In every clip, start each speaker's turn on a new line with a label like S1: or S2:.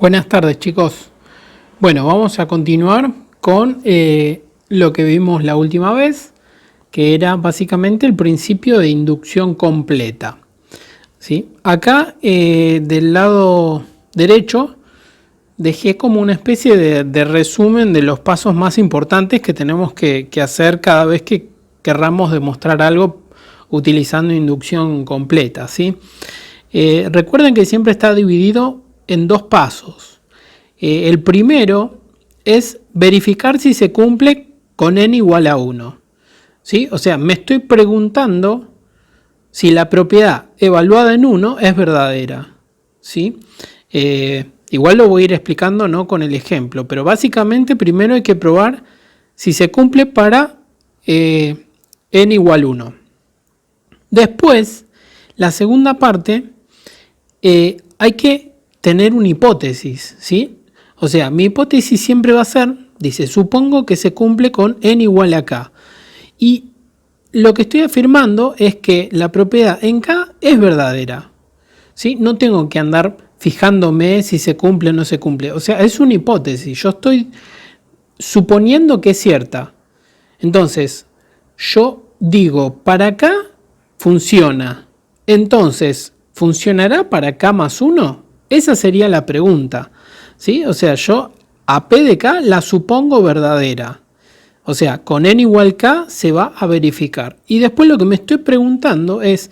S1: Buenas tardes, chicos. Bueno, vamos a continuar con lo que vimos la última vez, que era básicamente el principio de inducción completa. ¿Sí? Acá del lado derecho dejé como una especie de resumen de los pasos más importantes que tenemos que hacer cada vez que querramos demostrar algo utilizando inducción completa. ¿Sí? Recuerden que siempre está dividido en dos pasos. El primero es verificar si se cumple con n igual a 1. ¿Sí? O sea, me estoy preguntando si la propiedad evaluada en 1 es verdadera. ¿Sí? Igual lo voy a ir explicando, ¿no?, con el ejemplo, pero básicamente primero hay que probar si se cumple para n igual 1. Después, la segunda parte, hay que tener una hipótesis, ¿sí? O sea, mi hipótesis siempre va a ser, dice, supongo que se cumple con n igual a k. Y lo que estoy afirmando es que la propiedad en k es verdadera, ¿sí? No tengo que andar fijándome si se cumple o no se cumple. O sea, es una hipótesis. Yo estoy suponiendo que es cierta. Entonces, yo digo, para k funciona. Entonces, ¿funcionará para k más 1? Esa sería la pregunta, ¿sí? O sea, yo a p de k la supongo verdadera. O sea, con n igual k se va a verificar. Y después lo que me estoy preguntando es,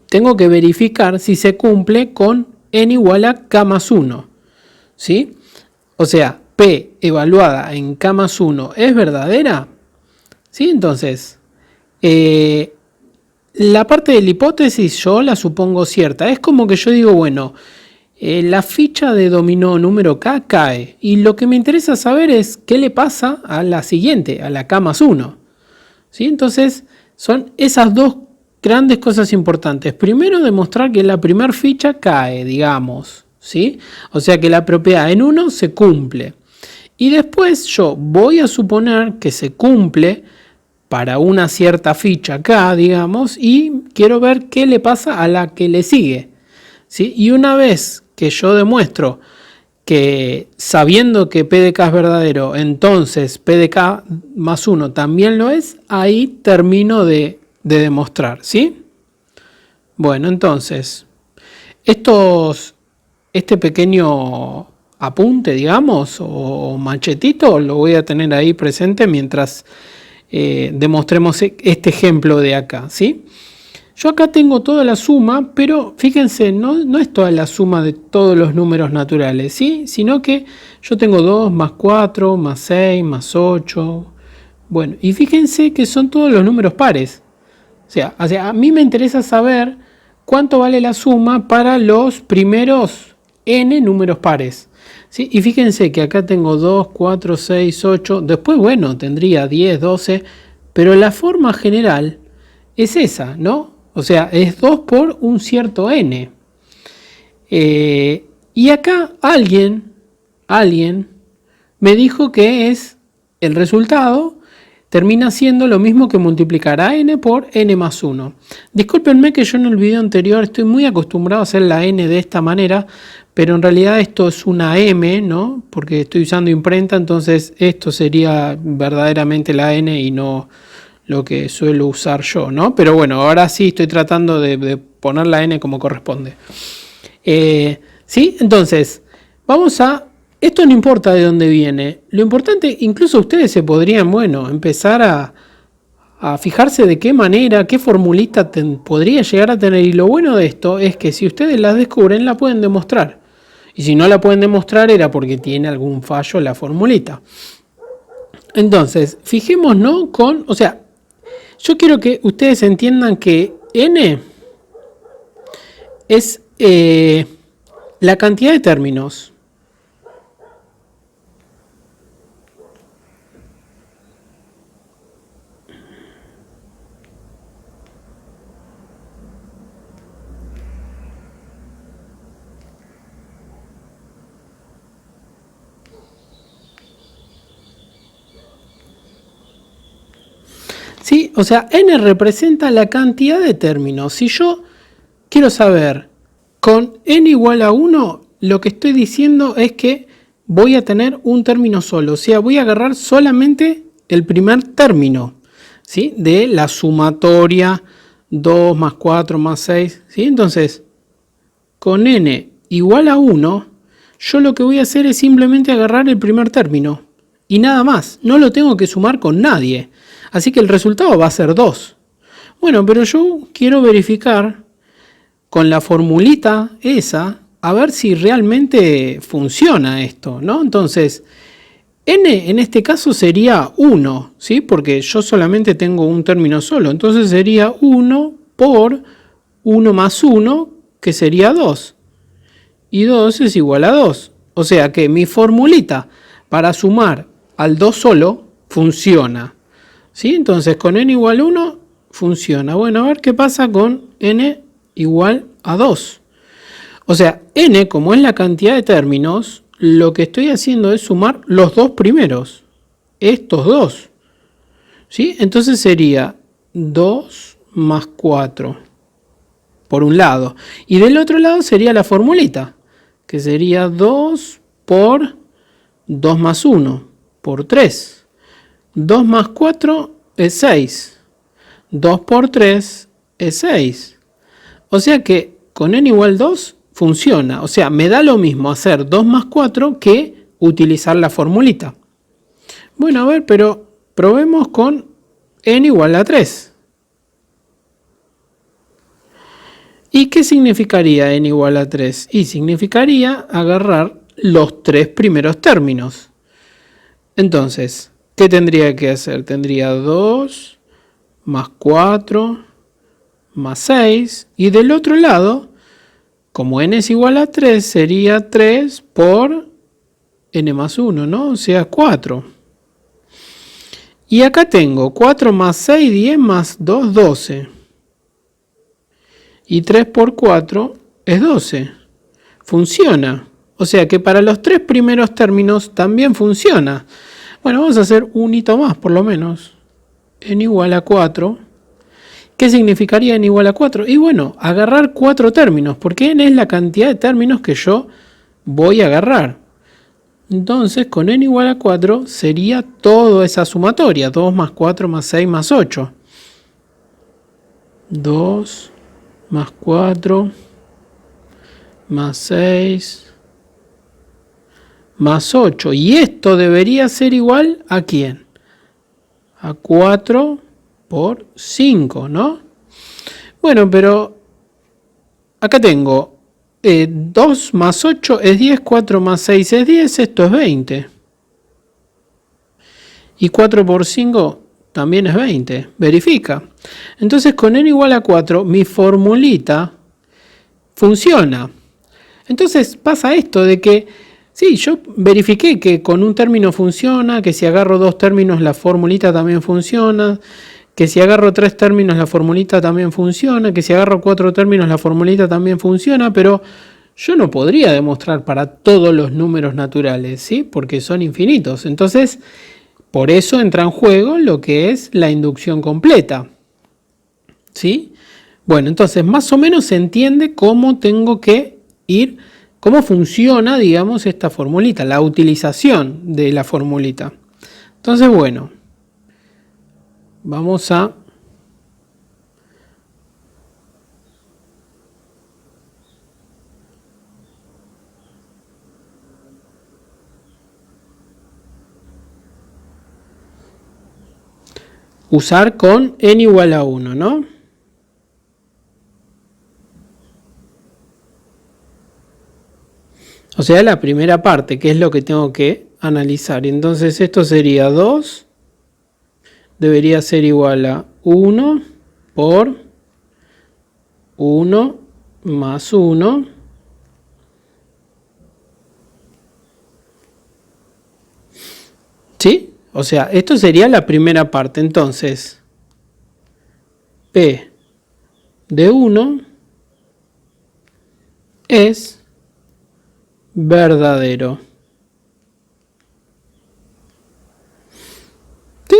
S1: tengo que verificar si se cumple con n igual a k más 1. ¿Sí? O sea, p evaluada en k más 1 es verdadera. ¿Sí? Entonces, la parte de la hipótesis yo la supongo cierta. Es como que yo digo, bueno, la ficha de dominó número k cae. Y lo que me interesa saber es qué le pasa a la siguiente, a la k más 1. ¿Sí? Entonces, son esas dos grandes cosas importantes. Primero, demostrar que la primera ficha cae, digamos. ¿Sí? O sea que la propiedad en 1 se cumple. Y después yo voy a suponer que se cumple para una cierta ficha k, digamos, y quiero ver qué le pasa a la que le sigue. ¿Sí? Y una vez que yo demuestro que sabiendo que p de k es verdadero, entonces p de k más 1 también lo es, ahí termino de demostrar, ¿sí? Bueno, entonces, este pequeño apunte, digamos, o machetito, lo voy a tener ahí presente mientras demostremos este ejemplo de acá, ¿sí? Yo acá tengo toda la suma, pero fíjense, no es toda la suma de todos los números naturales, ¿sí? Sino que yo tengo 2 más 4 más 6 más 8. Bueno, y fíjense que son todos los números pares. O sea, a mí me interesa saber cuánto vale la suma para los primeros n números pares. ¿Sí? Y fíjense que acá tengo 2, 4, 6, 8. Después, bueno, tendría 10, 12. Pero la forma general es esa, ¿no? O sea, es 2 por un cierto n. Y acá alguien me dijo que es el resultado termina siendo lo mismo que multiplicar a n por n más 1. Discúlpenme que yo en el video anterior estoy muy acostumbrado a hacer la n de esta manera, pero en realidad esto es una m, ¿no? Porque estoy usando imprenta, entonces esto sería verdaderamente la n y no lo que suelo usar yo, ¿no? Pero bueno, ahora sí estoy tratando de poner la n como corresponde. ¿Sí? Entonces, esto no importa de dónde viene. Lo importante, incluso ustedes se podrían, bueno, empezar a fijarse de qué manera, qué formulita podría llegar a tener. Y lo bueno de esto es que si ustedes la descubren, la pueden demostrar. Y si no la pueden demostrar, era porque tiene algún fallo la formulita. Entonces, fijémonos o sea, yo quiero que ustedes entiendan que n es la cantidad de términos. ¿Sí? O sea, n representa la cantidad de términos. Si yo quiero saber con n igual a 1, lo que estoy diciendo es que voy a tener un término solo, o sea, voy a agarrar solamente el primer término, ¿sí? De la sumatoria 2 más 4 más 6, ¿sí? Entonces, con n igual a 1, yo lo que voy a hacer es simplemente agarrar el primer término y nada más, no lo tengo que sumar con nadie, así que el resultado va a ser 2. Bueno, pero yo quiero verificar con la formulita esa, a ver si realmente funciona esto, ¿no? Entonces, n en este caso sería 1, ¿sí? Porque yo solamente tengo un término solo, entonces sería 1 por 1 más 1, que sería 2. Y 2 es igual a 2. O sea que mi formulita para sumar al 2 solo funciona, ¿sí? Entonces con n igual a 1 funciona. Bueno, a ver qué pasa con n igual a 2. O sea, n, como es la cantidad de términos, lo que estoy haciendo es sumar los dos primeros, estos dos, ¿sí? Entonces sería 2 más 4 por un lado. Y del otro lado sería la formulita, que sería 2 por 2 más 1 por 3. 2 más 4 es 6. 2 por 3 es 6. O sea que con n igual 2 funciona. O sea, me da lo mismo hacer 2 más 4 que utilizar la formulita. Bueno, a ver, pero probemos con n igual a 3. ¿Y qué significaría n igual a 3? Y significaría agarrar los tres primeros términos. Entonces, ¿qué tendría que hacer? Tendría 2 más 4 más 6. Y del otro lado, como n es igual a 3, sería 3 por n más 1, ¿no? O sea, 4. Y acá tengo 4 más 6, 10 más 2, 12. Y 3 por 4 es 12. Funciona. O sea que para los tres primeros términos también funciona. Bueno, vamos a hacer un hito más, por lo menos. N igual a 4. ¿Qué significaría n igual a 4? Y bueno, agarrar 4 términos, porque n es la cantidad de términos que yo voy a agarrar. Entonces, con n igual a 4 sería toda esa sumatoria. 2 más 4 más 6 más 8. 2 más 4 más 6 más 8. Y esto debería ser igual a ¿quién? A 4 por 5, ¿no? Bueno, pero acá tengo 2 más 8 es 10, 4 más 6 es 10, esto es 20. Y 4 por 5 también es 20, verifica. Entonces con n igual a 4, mi formulita funciona. Entonces pasa esto de que, sí, yo verifiqué que con un término funciona, que si agarro dos términos la formulita también funciona, que si agarro 3 términos la formulita también funciona, que si agarro 4 términos la formulita también funciona, pero yo no podría demostrar para todos los números naturales, ¿sí? Porque son infinitos. Entonces, por eso entra en juego lo que es la inducción completa, ¿sí? Bueno, entonces más o menos se entiende cómo tengo que ir, cómo funciona, digamos, esta formulita, la utilización de la formulita. Entonces, bueno, vamos a usar con n igual a 1, ¿no? O sea, la primera parte, que es lo que tengo que analizar. Entonces esto sería 2, debería ser igual a 1 por 1 más 1. ¿Sí? O sea, esto sería la primera parte. Entonces, P de 1 es verdadero.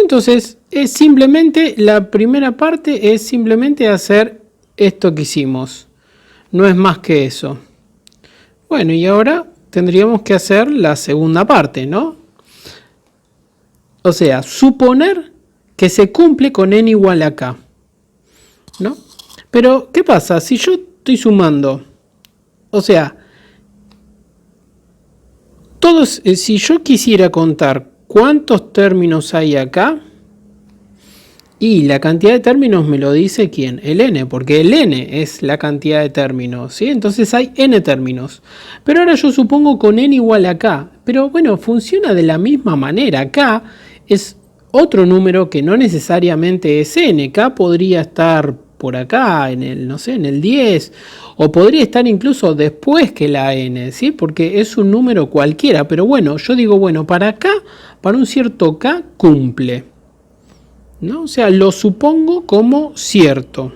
S1: Entonces, es simplemente, la primera parte es simplemente hacer esto que hicimos. No es más que eso. Bueno, y ahora tendríamos que hacer la segunda parte, ¿no? O sea, suponer que se cumple con n igual a k, ¿no? Pero, ¿qué pasa? Si yo estoy sumando, o sea, si yo quisiera contar cuántos términos hay acá, y la cantidad de términos me lo dice ¿quién? El n, porque el n es la cantidad de términos, ¿sí? Entonces hay n términos. Pero ahora yo supongo con n igual a k. Pero bueno, funciona de la misma manera. K es otro número que no necesariamente es n. K podría estar por acá, en el, no sé, en el 10, o podría estar incluso después que la n, ¿sí? Porque es un número cualquiera. Pero bueno, yo digo, bueno, para acá, para un cierto k, cumple, ¿no? O sea, lo supongo como cierto.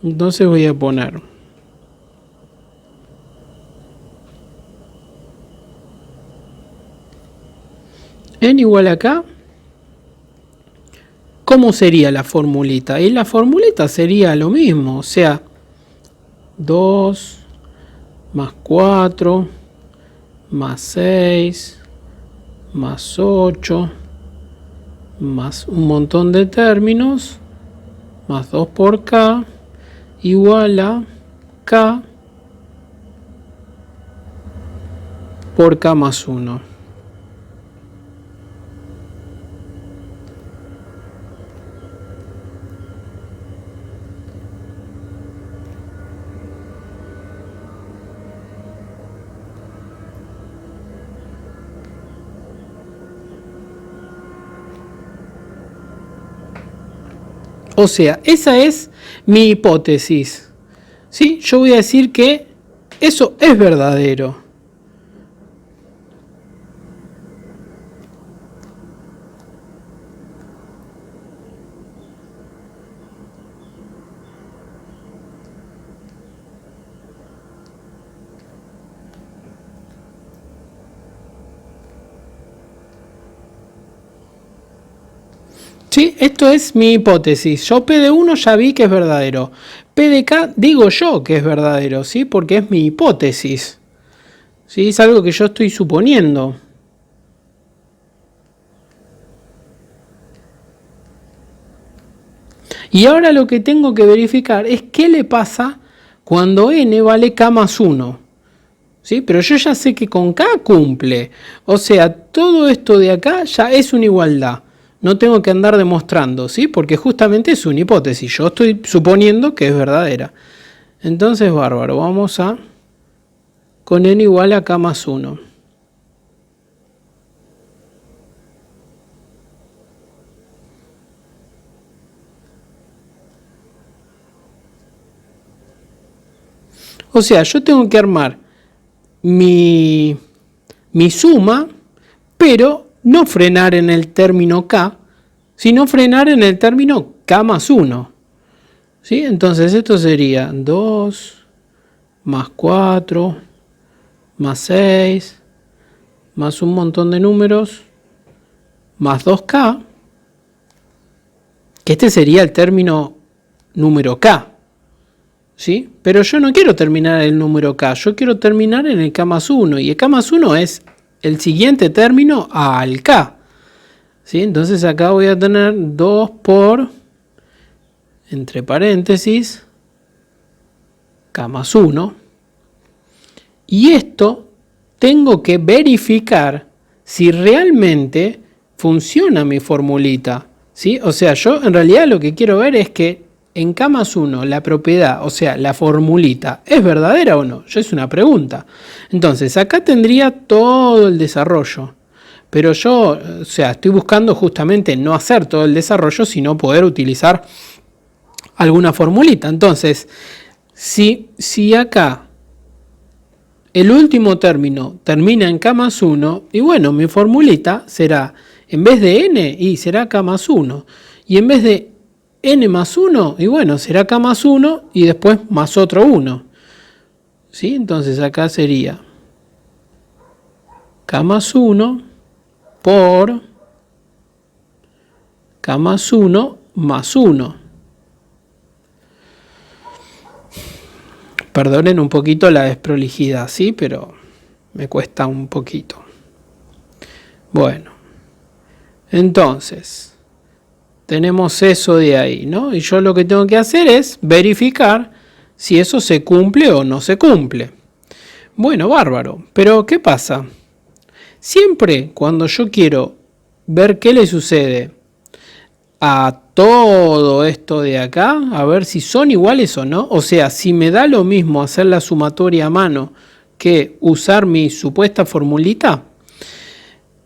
S1: Entonces voy a poner n igual a k. ¿Cómo sería la formulita? Y la formulita sería lo mismo, o sea, 2 más 4 más 6 más 8 más un montón de términos más 2 por k igual a k por k más 1. O sea, esa es mi hipótesis. ¿Sí? Yo voy a decir que eso es verdadero. ¿Sí? Esto es mi hipótesis. Yo P de 1 ya vi que es verdadero. P de K digo yo que es verdadero, ¿sí? Porque es mi hipótesis. ¿Sí? Es algo que yo estoy suponiendo. Y ahora lo que tengo que verificar es qué le pasa cuando n vale k más 1. ¿Sí? Pero yo ya sé que con k cumple. O sea, todo esto de acá ya es una igualdad. No tengo que andar demostrando, ¿sí? Porque justamente es una hipótesis. Yo estoy suponiendo que es verdadera. Entonces, bárbaro. Vamos a con n igual a k más 1. O sea, yo tengo que armar mi suma, pero no frenar en el término k, sino frenar en el término k más 1. ¿Sí? Entonces esto sería 2 más 4 más 6 más un montón de números más 2k, que este sería el término número k. ¿Sí? Pero yo no quiero terminar el número k, yo quiero terminar en el k más 1, y el k más 1 es el siguiente término al k. ¿Sí? Entonces acá voy a tener 2 por, entre paréntesis, k más 1. Y esto tengo que verificar si realmente funciona mi formulita. ¿Sí? O sea, yo en realidad lo que quiero ver es que en k más 1 la propiedad, o sea, la formulita, ¿es verdadera o no? Ya es una pregunta. Entonces, acá tendría todo el desarrollo. Pero yo, o sea, estoy buscando justamente no hacer todo el desarrollo, sino poder utilizar alguna formulita. Entonces, si acá el último término termina en k más 1, y bueno, mi formulita será, en vez de n, y será k más 1. Y en vez de n más 1, y bueno, será k más 1 y después más otro 1. ¿Sí? Entonces acá sería k más 1 por k más 1 más 1. Perdonen un poquito la desprolijidad, ¿sí? Pero me cuesta un poquito. Bueno, entonces, tenemos eso de ahí, ¿no? Y yo lo que tengo que hacer es verificar si eso se cumple o no se cumple. Bueno, bárbaro. Pero, ¿qué pasa? Siempre cuando yo quiero ver qué le sucede a todo esto de acá, a ver si son iguales o no, o sea, si me da lo mismo hacer la sumatoria a mano que usar mi supuesta formulita,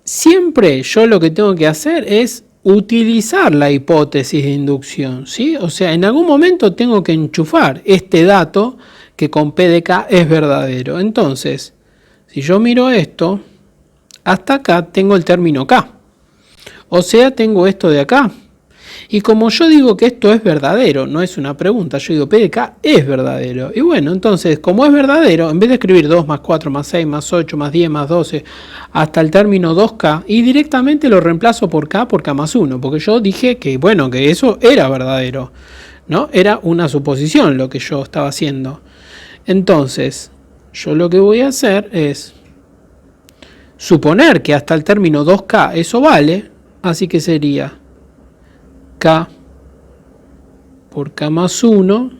S1: siempre yo lo que tengo que hacer es utilizar la hipótesis de inducción, ¿sí? O sea, en algún momento tengo que enchufar este dato que con P de K es verdadero. Entonces, si yo miro esto, hasta acá tengo el término K. O sea, tengo esto de acá. Y como yo digo que esto es verdadero, no es una pregunta, yo digo P de K es verdadero. Y bueno, entonces, como es verdadero, en vez de escribir 2 más 4 más 6 más 8 más 10 más 12 hasta el término 2K, y directamente lo reemplazo por K más 1, porque yo dije que, bueno, que eso era verdadero, ¿no? Era una suposición lo que yo estaba haciendo. Entonces, yo lo que voy a hacer es suponer que hasta el término 2K eso vale, así que sería K por K más 1,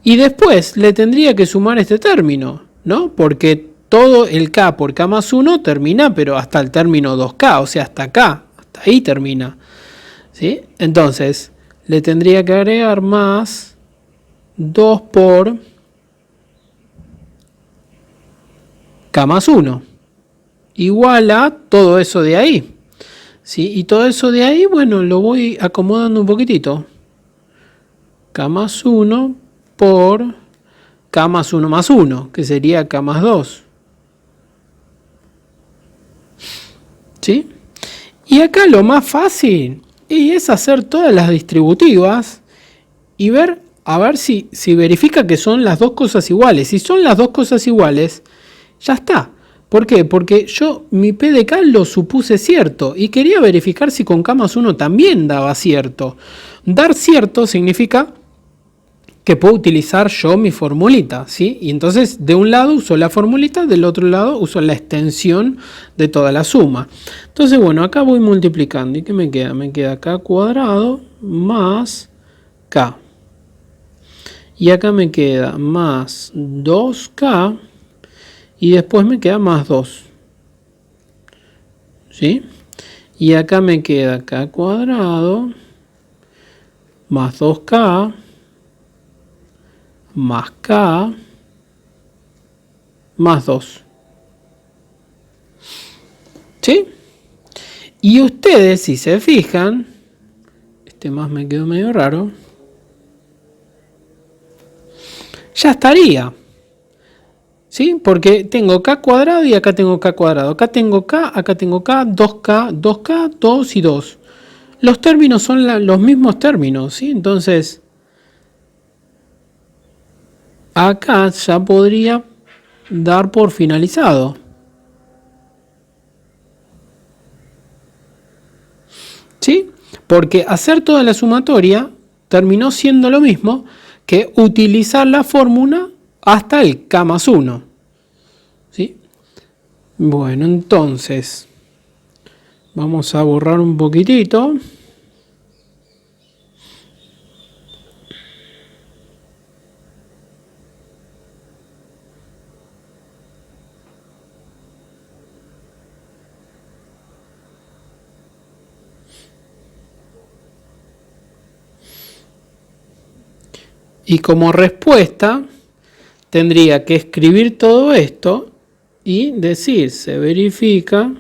S1: y después le tendría que sumar este término, ¿no? Porque todo el K por K más 1 termina, pero hasta el término 2K, o sea, hasta acá, hasta ahí termina, ¿sí? Entonces, le tendría que agregar más 2 por K más 1, igual a todo eso de ahí. ¿Sí? Y todo eso de ahí, bueno, lo voy acomodando un poquitito. K más 1 por K más 1 más 1, que sería K más 2. ¿Sí? Y acá lo más fácil es hacer todas las distributivas y ver, a ver si verifica que son las dos cosas iguales. Si son las dos cosas iguales, ya está. ¿Por qué? Porque yo mi P de K lo supuse cierto y quería verificar si con K más 1 también daba cierto. Dar cierto significa que puedo utilizar yo mi formulita, ¿sí? Y entonces de un lado uso la formulita, del otro lado uso la extensión de toda la suma. Entonces, bueno, acá voy multiplicando. ¿Y qué me queda? Me queda K cuadrado más K. Y acá me queda más 2K. Y después me queda más 2. ¿Sí? Y acá me queda K cuadrado más 2K más K más 2. ¿Sí? Y ustedes, si se fijan, este más me quedó medio raro, ya estaría. ¿Sí? Porque tengo K cuadrado y acá tengo K cuadrado. Acá tengo K, 2K, 2K, 2 y 2. Los términos son los mismos términos, ¿sí? Entonces, acá ya podría dar por finalizado. ¿Sí? Porque hacer toda la sumatoria terminó siendo lo mismo que utilizar la fórmula hasta el K más 1. ¿Sí? Bueno, entonces vamos a borrar un poquitito. Y como respuesta tendría que escribir todo esto y decir, se verifica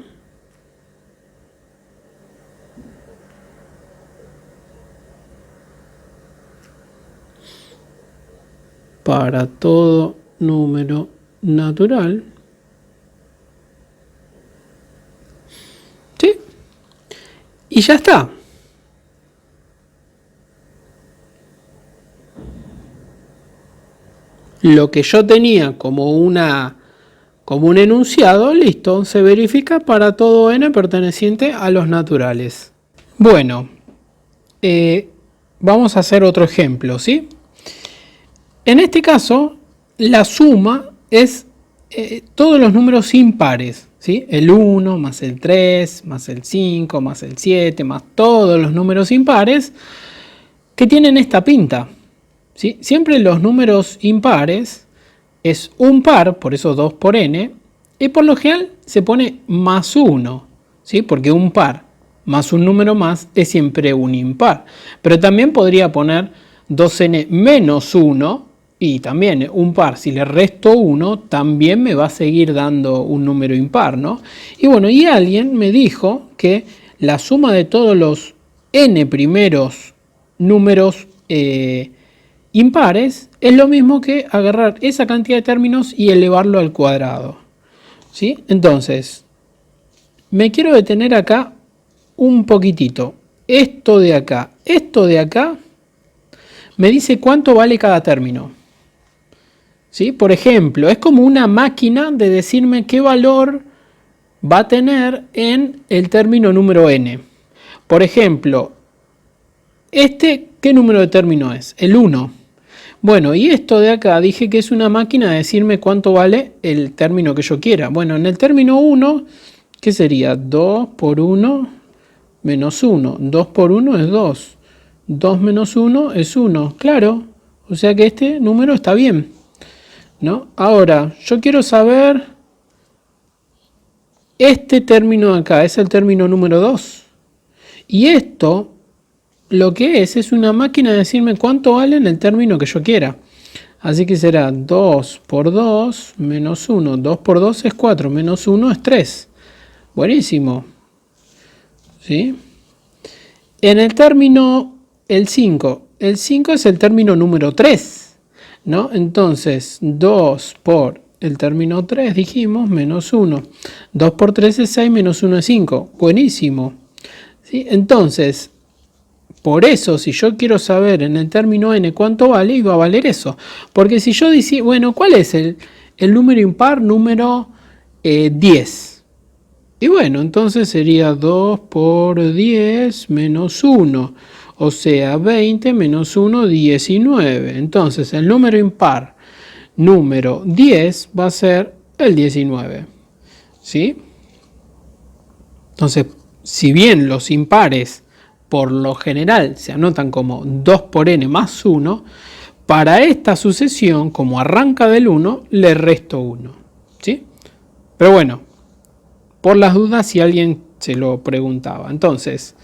S1: para todo número natural. ¿Sí? Y ya está. Lo que yo tenía como un enunciado, listo, se verifica para todo n perteneciente a los naturales. Bueno, vamos a hacer otro ejemplo, ¿sí? En este caso, la suma es todos los números impares, ¿sí? El 1 más el 3 más el 5 más el 7 más todos los números impares que tienen esta pinta, ¿sí? Siempre los números impares es un par, por eso 2 por n, y por lo general se pone más 1, ¿sí? Porque un par más un número más es siempre un impar. Pero también podría poner 2n menos 1, y también un par, si le resto 1, también me va a seguir dando un número impar, ¿no? Y bueno, y alguien me dijo que la suma de todos los n primeros números impares es lo mismo que agarrar esa cantidad de términos y elevarlo al cuadrado, ¿sí? Entonces, me quiero detener acá un poquitito. Esto de acá me dice cuánto vale cada término, ¿sí? Por ejemplo, es como una máquina de decirme qué valor va a tener en el término número n. Por ejemplo, ¿qué número de término es? El 1. Bueno, y esto de acá dije que es una máquina de decirme cuánto vale el término que yo quiera. Bueno, en el término 1, ¿qué sería? 2 por 1 menos 1. 2 por 1 es 2. 2 menos 1 es 1. Claro, o sea que este número está bien, ¿no? Ahora, yo quiero saber, este término de acá es el término número 2. Y esto, lo que es una máquina de decirme cuánto vale en el término que yo quiera. Así que será 2 por 2 menos 1. 2 por 2 es 4, menos 1 es 3. Buenísimo, ¿sí? En el término, el 5. El 5 es el término número 3, ¿no? Entonces, 2 por el término 3, dijimos, menos 1. 2 por 3 es 6, menos 1 es 5. Buenísimo, ¿sí? Entonces, por eso, si yo quiero saber en el término n cuánto vale, iba a valer eso. Porque si yo decía, bueno, ¿cuál es el número impar número 10? Y bueno, entonces sería 2 por 10 menos 1. O sea, 20 menos 1, 19. Entonces, el número impar número 10 va a ser el 19. ¿Sí? Entonces, si bien los impares por lo general se anotan como 2 por n más 1, para esta sucesión, como arranca del 1, le resto 1. ¿Sí? Pero bueno, por las dudas si alguien se lo preguntaba. Entonces,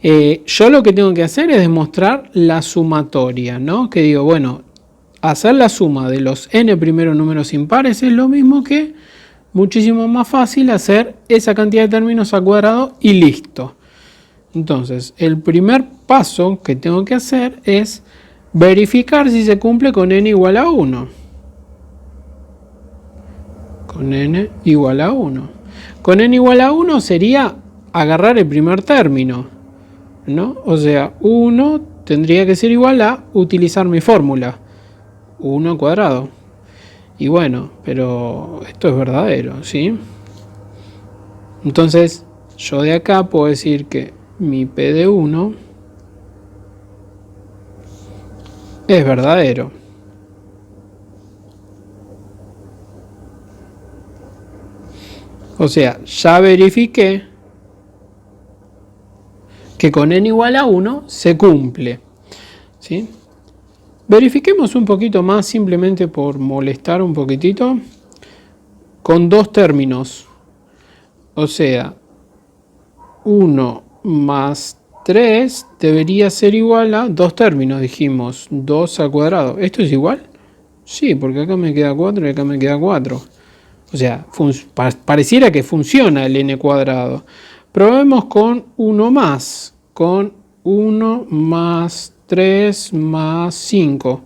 S1: yo lo que tengo que hacer es demostrar la sumatoria, ¿no? Que digo, bueno, hacer la suma de los n primeros números impares es lo mismo que muchísimo más fácil hacer esa cantidad de términos al cuadrado y listo. Entonces, el primer paso que tengo que hacer es verificar si se cumple con n igual a 1. Con n igual a 1. Con n igual a 1 sería agarrar el primer término, ¿no? O sea, 1 tendría que ser igual a utilizar mi fórmula, 1 al cuadrado. Y bueno, pero esto es verdadero, ¿sí? Entonces, yo de acá puedo decir que mi P de 1 es verdadero. O sea, ya verifiqué que con n igual a 1 se cumple, ¿sí? Verifiquemos un poquito más, simplemente por molestar un poquitito, con dos términos. O sea, 1 más 3 debería ser igual a dos términos, dijimos, 2 al cuadrado. ¿Esto es igual? Sí, porque acá me queda 4 y acá me queda 4. O sea, pareciera que funciona el n cuadrado. Probemos con 1 más. Con 1 más 3 más 5.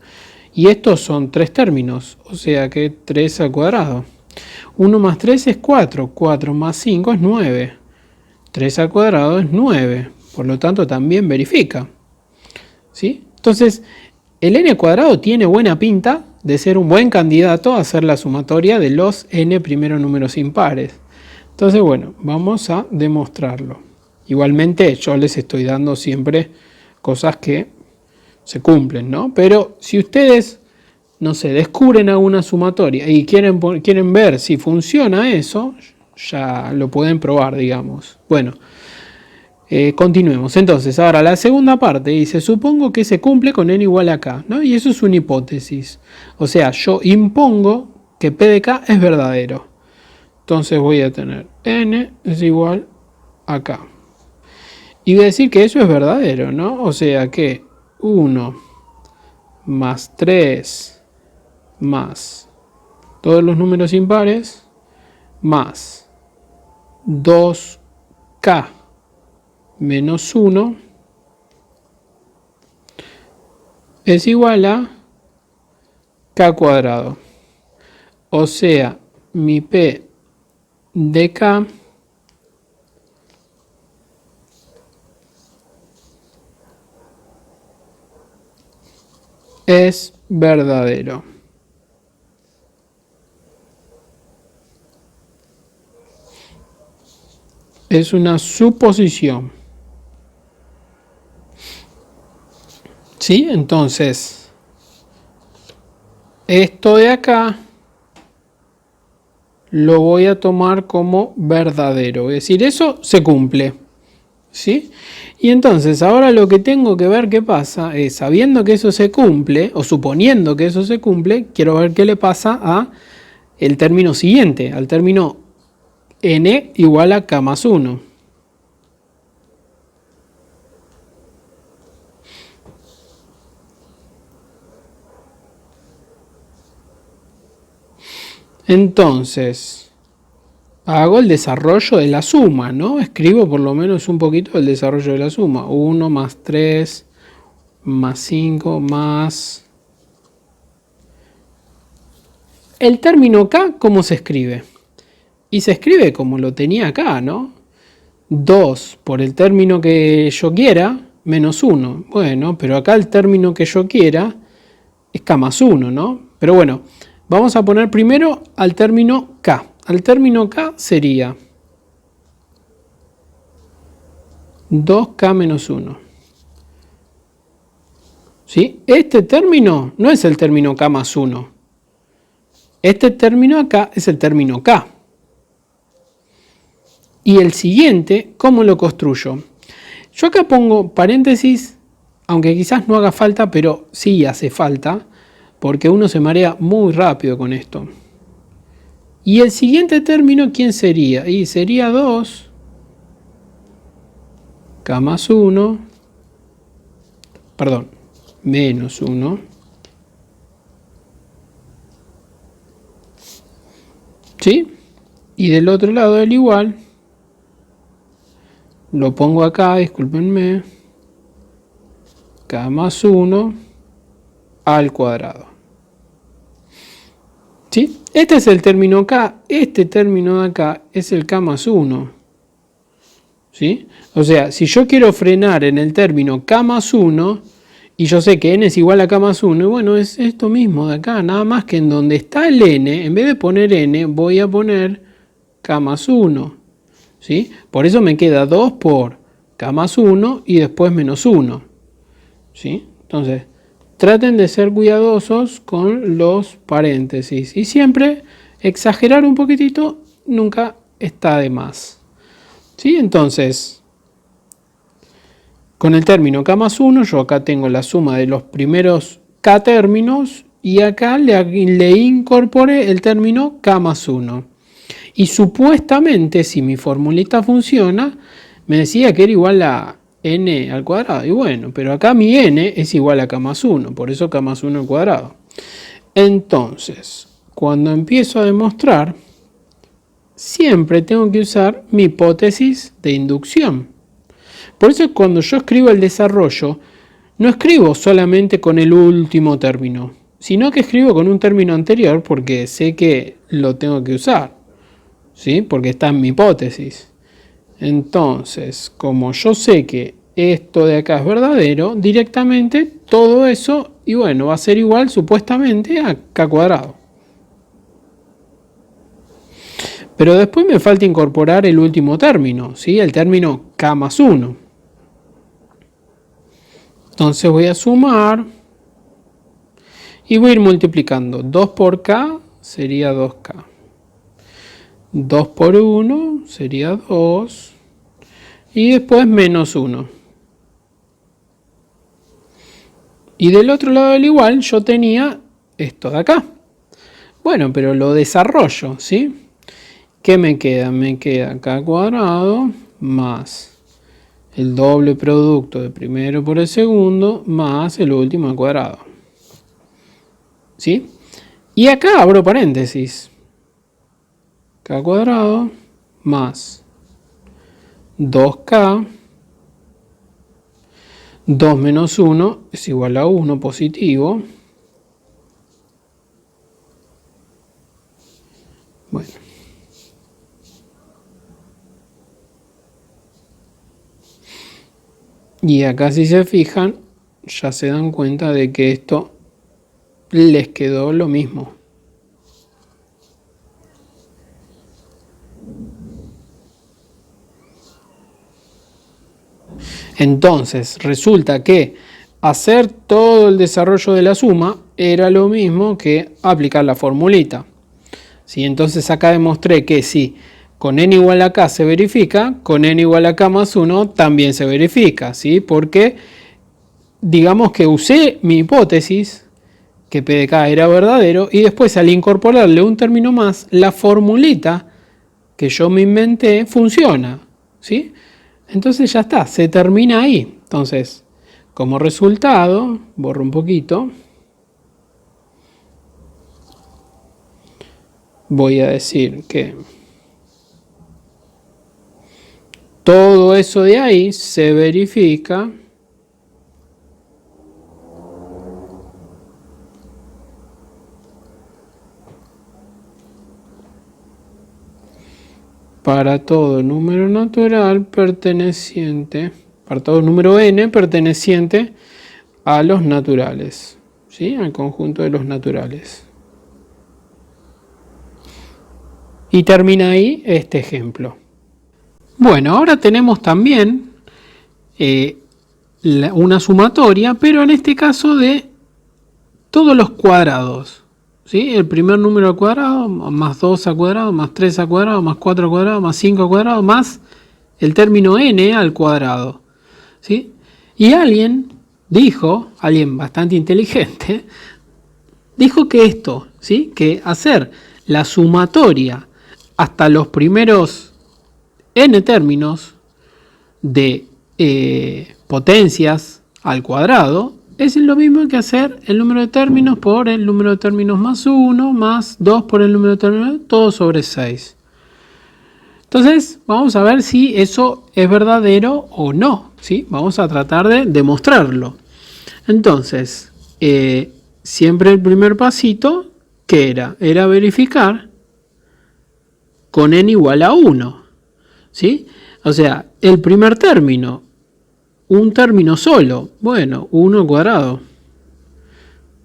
S1: Y estos son tres términos. O sea que 3 al cuadrado. 1 más 3 es 4. 4 más 5 es 9. 3 al cuadrado es 9. Por lo tanto, también verifica, ¿sí? Entonces, el n cuadrado tiene buena pinta de ser un buen candidato a hacer la sumatoria de los n primeros números impares. Entonces, bueno, vamos a demostrarlo. Igualmente, yo les estoy dando siempre cosas que se cumplen, ¿no? Pero si ustedes no sé, descubren alguna sumatoria y quieren ver si funciona eso, ya lo pueden probar, digamos. Bueno, continuemos. Entonces, ahora la segunda parte dice, supongo que se cumple con n igual a k, ¿no? Y eso es una hipótesis. O sea, yo impongo que p de k es verdadero. Entonces voy a tener n es igual a k. Y voy a decir que eso es verdadero, ¿no? O sea que 1 más 3 más todos los números impares más 2k menos 1 es igual a k cuadrado. O sea, mi p de k es verdadero. Es una suposición. ¿Sí? Entonces, esto de acá lo voy a tomar como verdadero. Es decir, eso se cumple. ¿Sí? Y entonces ahora lo que tengo que ver qué pasa es, sabiendo que eso se cumple, o suponiendo que eso se cumple, quiero ver qué le pasa a el término siguiente, al término n igual a k más 1. Entonces, hago el desarrollo de la suma, ¿no? Escribo por lo menos un poquito el desarrollo de la suma. 1 más 3 más 5 más... El término k, ¿cómo se escribe? Y se escribe como lo tenía acá, ¿no? 2 por el término que yo quiera, menos 1. Bueno, pero acá el término que yo quiera es k más 1, ¿no? Pero bueno, vamos a poner primero al término k. Al término k sería 2k menos 1. ¿Sí? Este término no es el término k más 1. Este término acá es el término k. Y el siguiente, ¿cómo lo construyo? Yo acá pongo paréntesis, aunque quizás no haga falta, pero sí hace falta, porque uno se marea muy rápido con esto. Y el siguiente término, ¿quién sería? Y sería 2, k más 1, perdón, menos 1. ¿Sí? Y del otro lado del igual, lo pongo acá, discúlpenme, k más 1 al cuadrado. ¿Sí? Este es el término k, este término de acá es el k más 1. ¿Sí? O sea, si yo quiero frenar en el término k más 1, y yo sé que n es igual a k más 1, y bueno, es esto mismo de acá, nada más que en donde está el n, en vez de poner n, voy a poner k más 1. ¿Sí? Por eso me queda 2 por k más 1 y después menos 1. ¿Sí? Entonces, traten de ser cuidadosos con los paréntesis. Y siempre exagerar un poquitito nunca está de más. ¿Sí? Entonces, con el término k más 1, yo acá tengo la suma de los primeros k términos y acá le incorporé el término k más 1. Y supuestamente, si mi formulita funciona, me decía que era igual a n al cuadrado. Y bueno, pero acá mi n es igual a k más 1, por eso k más 1 al cuadrado. Entonces, cuando empiezo a demostrar, siempre tengo que usar mi hipótesis de inducción. Por eso cuando yo escribo el desarrollo, no escribo solamente con el último término, sino que escribo con un término anterior porque sé que lo tengo que usar. ¿Sí? Porque está en mi hipótesis. Entonces, como yo sé que esto de acá es verdadero, directamente todo eso, y bueno, va a ser igual supuestamente a k cuadrado. Pero después me falta incorporar el último término, ¿sí? El término k más 1. Entonces voy a sumar, Y voy a ir multiplicando. 2 por k sería 2k. 2 por 1 sería 2. Y después menos 1. Y del otro lado del igual yo tenía esto de acá. Bueno, pero lo desarrollo, ¿sí? ¿Qué me queda? Me queda k cuadrado más el doble producto de primero por el segundo más el último al cuadrado. ¿Sí? Y acá abro paréntesis. K cuadrado más 2k. 2 menos 1 es igual a 1 positivo. Bueno. Y acá si se fijan, ya se dan cuenta de que esto les quedó lo mismo. Entonces, resulta que hacer todo el desarrollo de la suma era lo mismo que aplicar la formulita. ¿Sí? Entonces acá demostré que si con n igual a k se verifica, con n igual a k más 1 también se verifica. ¿Sí? Porque digamos que usé mi hipótesis, que p de k era verdadero, y después al incorporarle un término más, la formulita que yo me inventé funciona. ¿Sí? Entonces ya está, se termina ahí. Entonces, como resultado, borro un poquito. Voy a decir que todo eso de ahí se verifica para todo número natural perteneciente, para todo número n perteneciente a los naturales, ¿sí? Al conjunto de los naturales. Y termina ahí este ejemplo. Bueno, ahora tenemos también una sumatoria, pero en este caso de todos los cuadrados. ¿Sí? El primer número al cuadrado, más 2 al cuadrado, más 3 al cuadrado, más 4 al cuadrado, más 5 al cuadrado, más el término n al cuadrado. ¿Sí? Y alguien bastante inteligente, dijo que esto, ¿sí? Que hacer la sumatoria hasta los primeros n términos de potencias al cuadrado es lo mismo que hacer el número de términos por el número de términos más 1 más 2 por el número de términos, todo sobre 6. Entonces vamos a ver si eso es verdadero o no, ¿sí? Vamos a tratar de demostrarlo. Entonces, siempre el primer pasito, ¿qué era? Era verificar con n igual a 1, ¿sí? O sea, el primer término, un término solo, bueno, 1 al cuadrado,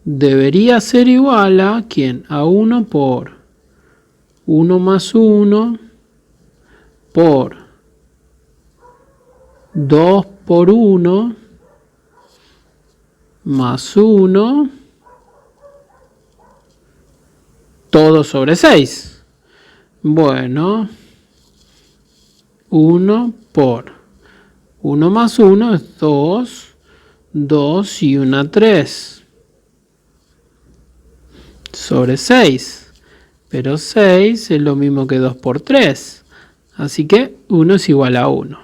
S1: debería ser igual a, ¿quién? A 1 por 1 más 1 por 2 por 1 más 1 todo sobre 6. Bueno, 1 por 1 más 1 es 2, 2 y 1 3 sobre 6. Pero 6 es lo mismo que 2 por 3. Así que 1 es igual a 1.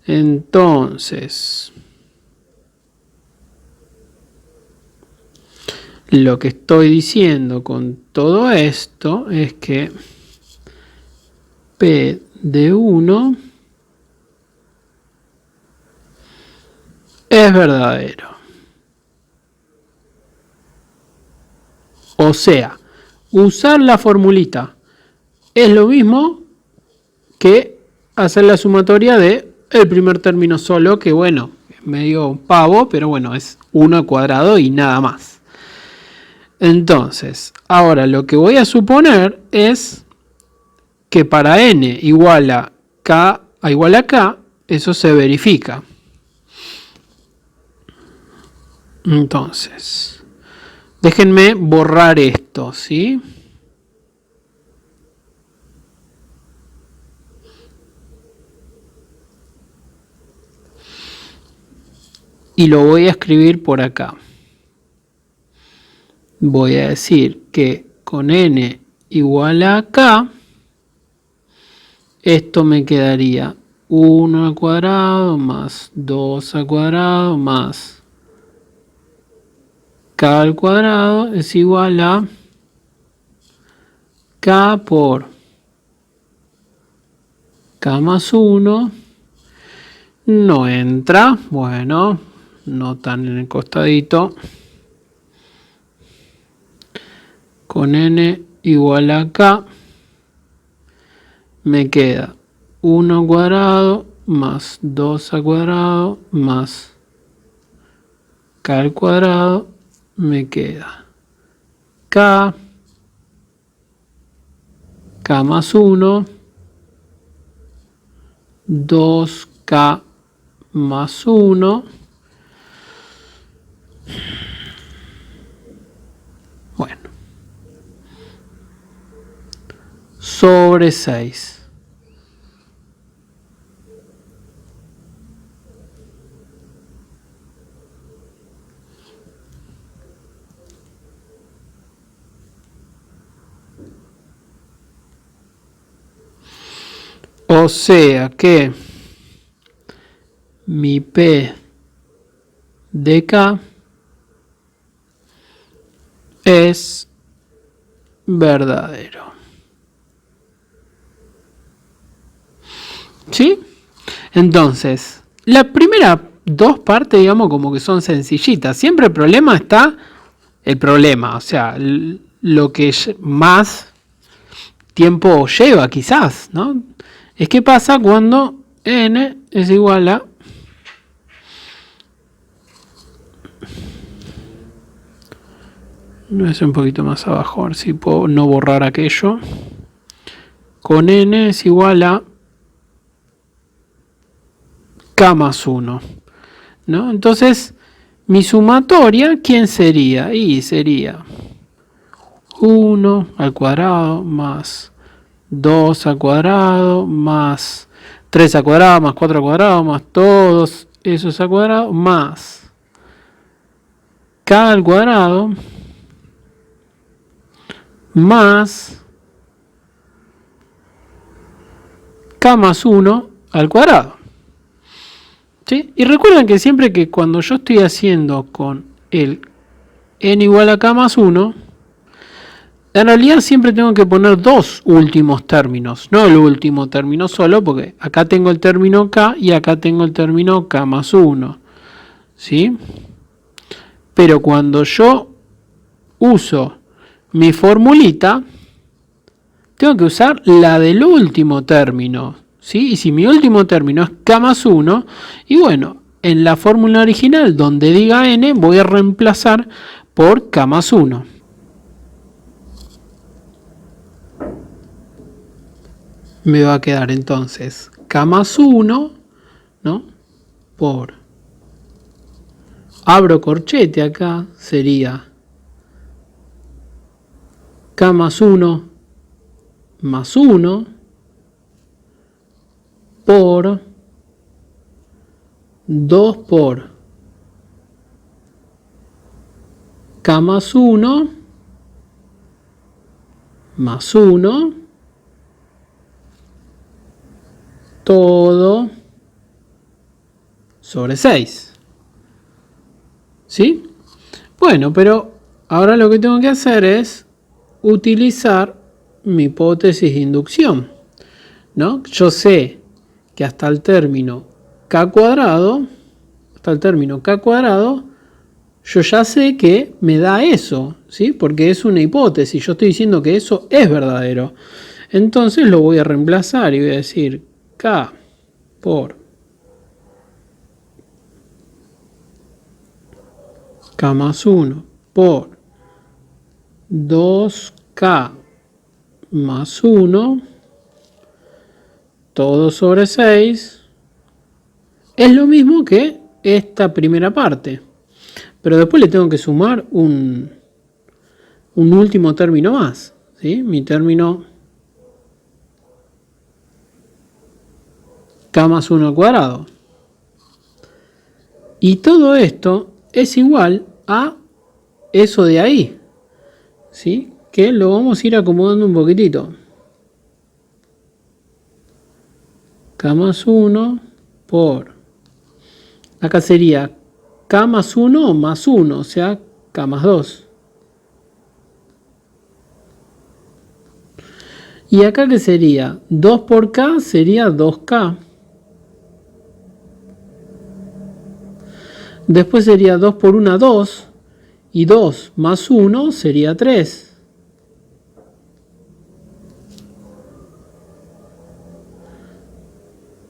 S1: Entonces, lo que estoy diciendo con todo esto es que P de 1 es verdadero. O sea, usar la formulita es lo mismo que hacer la sumatoria de el primer término solo, que bueno, es medio pavo, pero bueno, es 1 al cuadrado y nada más. Entonces, ahora lo que voy a suponer es que para n igual a k, eso se verifica. Entonces, Déjenme borrar esto, ¿sí? Y lo voy a escribir por acá. Voy a decir que con n igual a k, esto me quedaría 1 al cuadrado más 2 al cuadrado más k al cuadrado es igual a k por k más 1. No entra, bueno, no tan en el costadito. Con n igual a k me queda 1 al cuadrado más 2 al cuadrado más k al cuadrado, me queda k más 1, 2k más 1. Bueno, sobre 6. O sea que mi P de K es verdadero. ¿Sí? Entonces, la primera dos partes, digamos, como que son sencillitas. Siempre el problema está, o sea, lo que más tiempo lleva quizás, ¿no? Es que pasa cuando n es igual a no es un poquito más abajo, a ver si puedo no borrar aquello. Con n es igual a k más 1, ¿no? Entonces, mi sumatoria, ¿quién sería? Y sería 1 al cuadrado más 2 al cuadrado más 3 al cuadrado más 4 al cuadrado más todos esos al cuadrado más k al cuadrado más k más 1 al cuadrado. ¿Sí? Y recuerden que siempre que cuando yo estoy haciendo con el n igual a k más 1, en realidad siempre tengo que poner dos últimos términos, no el último término solo, porque acá tengo el término k y acá tengo el término k más 1. ¿Sí? Pero cuando yo uso mi formulita, tengo que usar la del último término. ¿Sí? Y si mi último término es k más 1, y bueno, en la fórmula original donde diga n, voy a reemplazar por k más 1. Me va a quedar entonces k más 1, ¿no? Por, abro corchete acá, sería k más 1 más 1 por 2 por k más 1 más 1 todo sobre 6. ¿Sí? Bueno, pero ahora lo que tengo que hacer es utilizar mi hipótesis de inducción, ¿no? Yo sé que hasta el término k cuadrado, yo ya sé que me da eso, ¿sí? Porque es una hipótesis, yo estoy diciendo que eso es verdadero. Entonces lo voy a reemplazar y voy a decir k por k más 1 por 2k más 1 todo sobre 6 es lo mismo que esta primera parte. Pero después le tengo que sumar un un último término más, ¿sí? Mi término k más 1 al cuadrado. Y todo esto es igual a eso de ahí, ¿sí? Que lo vamos a ir acomodando un poquitito. K más 1 por... Acá sería K más 1 más 1, o sea, K más 2. Y acá que sería 2 por K sería 2K. Después sería 2 por 1, 2. Y 2 más 1 sería 3.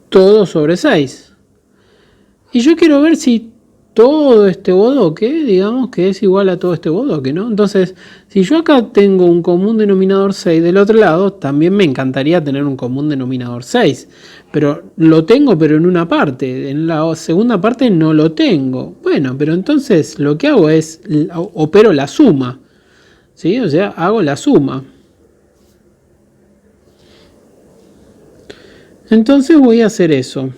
S1: Todo sobre 6. Y yo quiero ver si todo este bodoque, digamos que es igual a todo este bodoque, ¿no? Entonces, si yo acá tengo un común denominador 6 del otro lado, también me encantaría tener un común denominador 6. Pero lo tengo, pero en una parte. En la segunda parte no lo tengo. Bueno, pero entonces lo que hago es, opero la suma. ¿Sí? O sea, hago la suma. Entonces voy a hacer eso.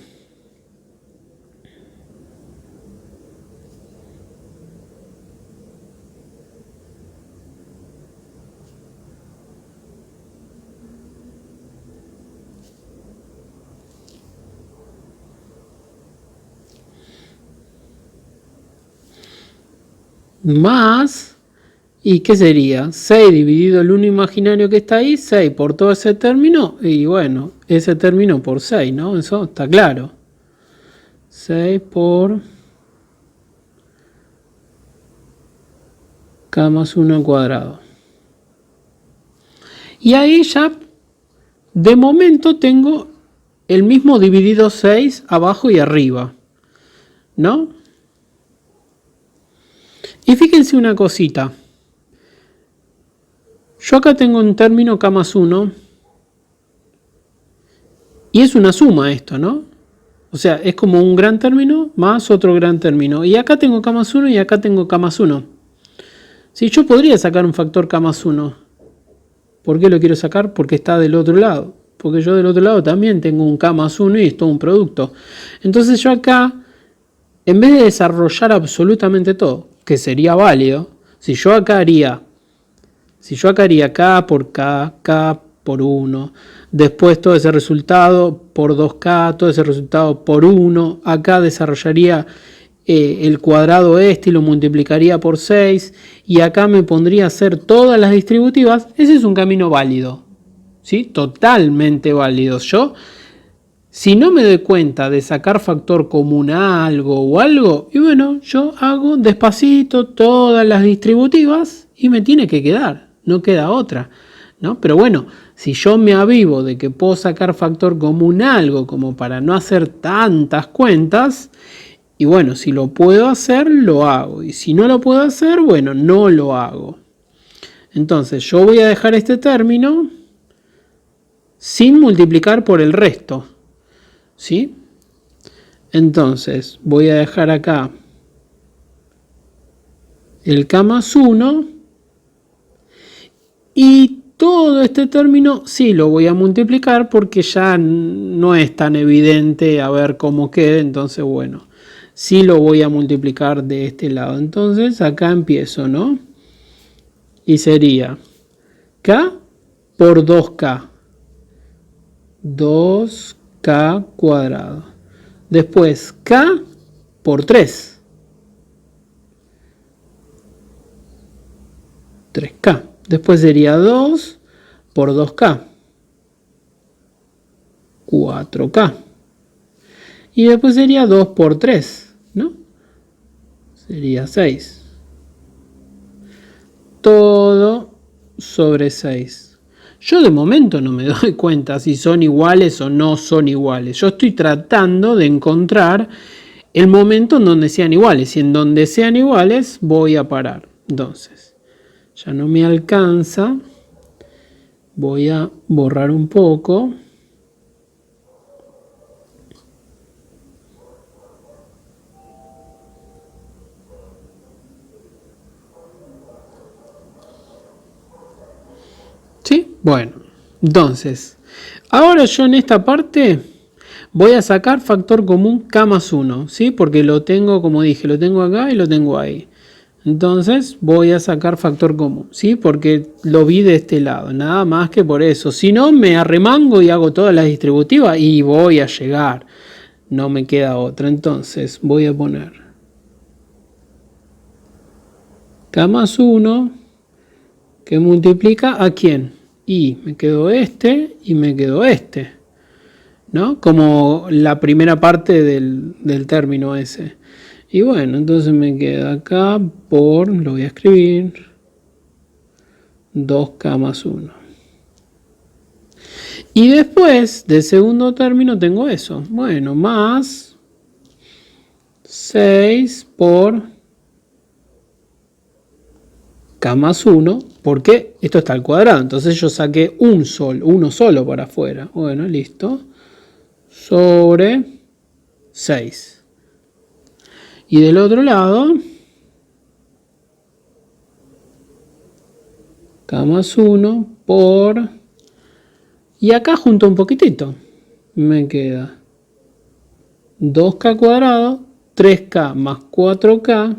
S1: Más, ¿y qué sería? 6 dividido el 1 imaginario que está ahí, 6 por todo ese término, y bueno, ese término por 6, ¿no? Eso está claro. 6 por k más 1 al cuadrado. Y ahí ya, de momento, tengo el mismo dividido 6 abajo y arriba, ¿no? Y fíjense una cosita. Yo acá tengo un término k más 1 y es una suma esto, ¿no? O sea, es como un gran término más otro gran término. Y acá tengo k más 1 y acá tengo k más 1. Si yo podría sacar un factor k más 1. ¿Por qué lo quiero sacar? Porque está del otro lado. Porque yo del otro lado también tengo un k más 1 y es todo un producto. Entonces yo acá, en vez de desarrollar absolutamente todo, que sería válido, si yo acá haría k por k por 1, después todo ese resultado por 2k, todo ese resultado por 1, acá desarrollaría el cuadrado este y lo multiplicaría por 6, y acá me pondría a hacer todas las distributivas. Ese es un camino válido, ¿sí? Totalmente válido. Yo, si no me doy cuenta de sacar factor común a algo o algo, y bueno, yo hago despacito todas las distributivas y me tiene que quedar, no queda otra, ¿no? Pero bueno, si yo me avivo de que puedo sacar factor común a algo como para no hacer tantas cuentas, y bueno, si lo puedo hacer, lo hago. Y si no lo puedo hacer, bueno, no lo hago. Entonces yo voy a dejar este término sin multiplicar por el resto, ¿sí? Entonces voy a dejar acá el k más 1 y todo este término sí lo voy a multiplicar porque ya no es tan evidente a ver cómo queda. Entonces bueno, sí lo voy a multiplicar de este lado. Entonces acá empiezo, ¿no? Y sería k por 2k. 2k cuadrado. Después k por 3. 3k. Después sería 2 por 2k. 4k. Y después sería 2 por 3, ¿no? Sería 6. Todo sobre 6. Yo de momento no me doy cuenta si son iguales o no son iguales. Yo estoy tratando de encontrar el momento en donde sean iguales. Y en donde sean iguales voy a parar. Entonces, ya no me alcanza. Voy a borrar un poco. ¿Sí? Bueno, entonces, ahora yo en esta parte voy a sacar factor común k más 1, ¿sí? Porque lo tengo, como dije, lo tengo acá y lo tengo ahí. Entonces voy a sacar factor común, ¿sí? Porque lo vi de este lado, nada más que por eso. Si no, me arremango y hago todas las distributivas y voy a llegar. No me queda otra. Entonces voy a poner k más 1 que multiplica a quién. Y me quedó este y me quedó este, ¿no? Como la primera parte del término ese. Y bueno, entonces me queda acá por, lo voy a escribir, 2k más 1. Y después del segundo término tengo eso. Bueno, más 6 por k más 1, porque esto está al cuadrado. Entonces yo saqué uno solo para afuera. Bueno, listo. Sobre 6. Y del otro lado, k más 1 por... Y acá junto un poquitito. Me queda 2k cuadrado, 3k más 4k,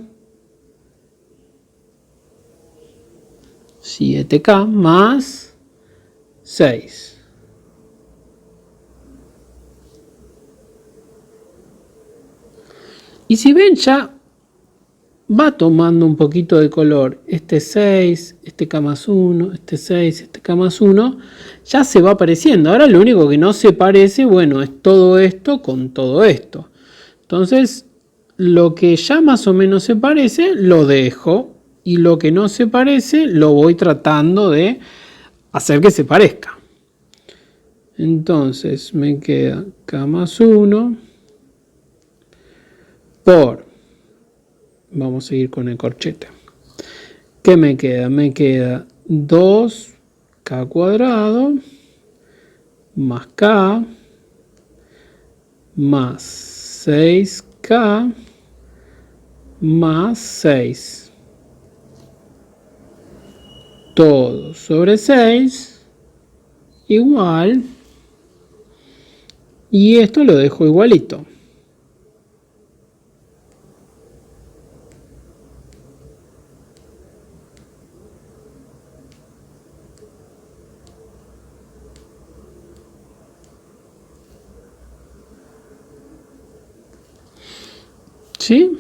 S1: 7k más 6. Y si ven, ya va tomando un poquito de color. Este 6, este k más 1, este 6, este k más 1, ya se va apareciendo. Ahora lo único que no se parece, bueno, es todo esto con todo esto. Entonces, lo que ya más o menos se parece, lo dejo. Y lo que no se parece, lo voy tratando de hacer que se parezca. Entonces, me queda k más 1 por... Vamos a seguir con el corchete. ¿Qué me queda? Me queda 2k cuadrado más k más 6k más 6. Todo sobre 6 igual. Y esto lo dejo igualito. ¿Sí?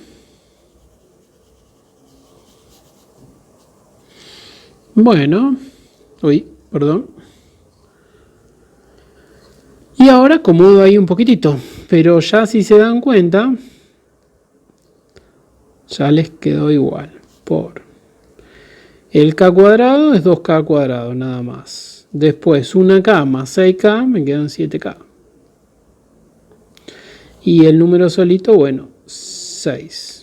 S1: Bueno. Uy, perdón. Y ahora acomodo ahí un poquitito. Pero ya si se dan cuenta, ya les quedó igual. Por el k cuadrado es 2k cuadrado, nada más. Después 1k más 6k, me quedan 7k. Y el número solito, bueno, 6.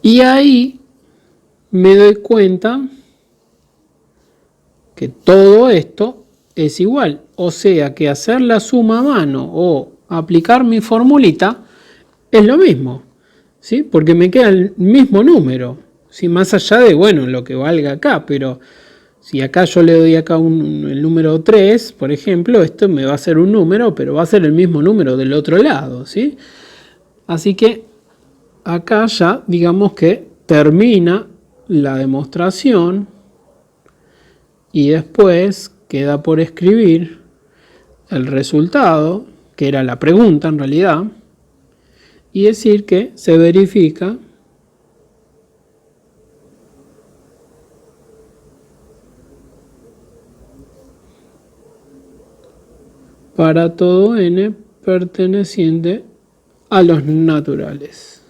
S1: Y ahí me doy cuenta que todo esto es igual. O sea que hacer la suma a mano o aplicar mi formulita es lo mismo, ¿sí? Porque me queda el mismo número, ¿sí? Más allá de, bueno, lo que valga acá, pero si acá yo le doy acá el número 3, por ejemplo, esto me va a ser un número, pero va a ser el mismo número del otro lado, ¿sí? Así que acá ya digamos que termina la demostración y después queda por escribir el resultado, que era la pregunta en realidad, y decir que se verifica para todo n perteneciente a los naturales.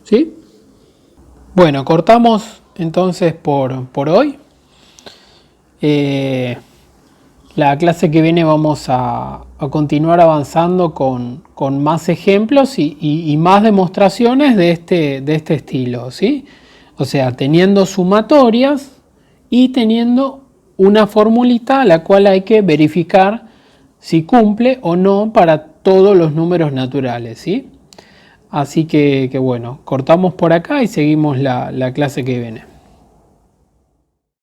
S1: ¿Sí? Bueno, cortamos entonces por hoy. La clase que viene vamos a a continuar avanzando con más ejemplos y más demostraciones de este estilo, ¿sí? O sea, teniendo sumatorias y teniendo una formulita a la cual hay que verificar si cumple o no para todos los números naturales, ¿sí? Así que bueno, cortamos por acá y seguimos la clase que viene.